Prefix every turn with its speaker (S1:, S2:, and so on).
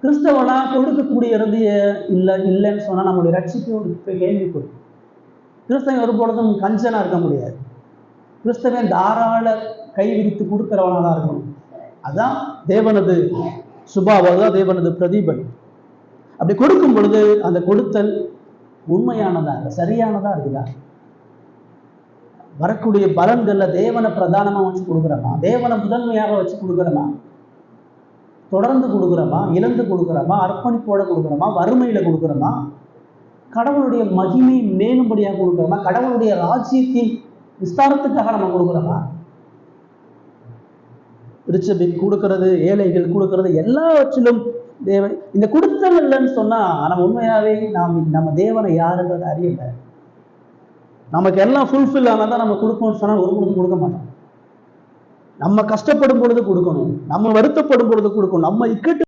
S1: கிறிஸ்தவனா கொடுக்கக்கூடிய இறுதிய இல்லைன்னு சொன்னா நம்மளுடைய ரட்சிப்போடு கேள்விப்படும். கிறிஸ்தவன் ஒருபொழுதும் கஞ்சனா இருக்க முடியாது. கிறிஸ்தவன் தாராள கை விரித்து கொடுக்கிறவனா தான் இருக்கணும். அதான் தேவனது சுபாவம், தான் தேவனது பிரதிபலி. அப்படி கொடுக்கும் பொழுது அந்த கொடுத்தல் உண்மையானதா, சரியானதா இருக்குதா? வரக்கூடிய பலன்கள்ல தேவனை பிரதானமா வச்சு கொடுக்குறோமா? தேவனை முதன்மையாக வச்சு கொடுக்குறோமா? தொடர்ந்து கொடுக்குறோமா? இழந்து கொடுக்குறோமா? அர்ப்பணிப்போட கொடுக்குறோமா? வறுமையில கொடுக்குறோமா? கடவுளுடைய மகிமை மேலும்படியாக கொடுக்குறோமா? கடவுளுடைய ராஜ்யத்தின் விஸ்தாரத்துக்காக நம்ம கொடுக்குறோமா? திருச்சபைக்கு கொடுக்கறது, ஏழைகள் கொடுக்கறது, எல்லாவற்றிலும் தேவன் இந்த கொடுத்தல் இல்லைன்னு சொன்னா நம்ம உண்மையாவே நம்ம தேவனை யாருன்றது அறியல. நமக்கு எல்லாம் ஃபுல்ஃபில் ஆனாதான் நம்ம கொடுப்போம்னு சொன்னா ஒரு பொழுது கொடுக்க மாட்டோம். நம்ம கஷ்டப்படும் பொழுது கொடுக்கணும், நம்ம வருத்தப்படும் பொழுது கொடுக்கணும், நம்ம இக்கட்டு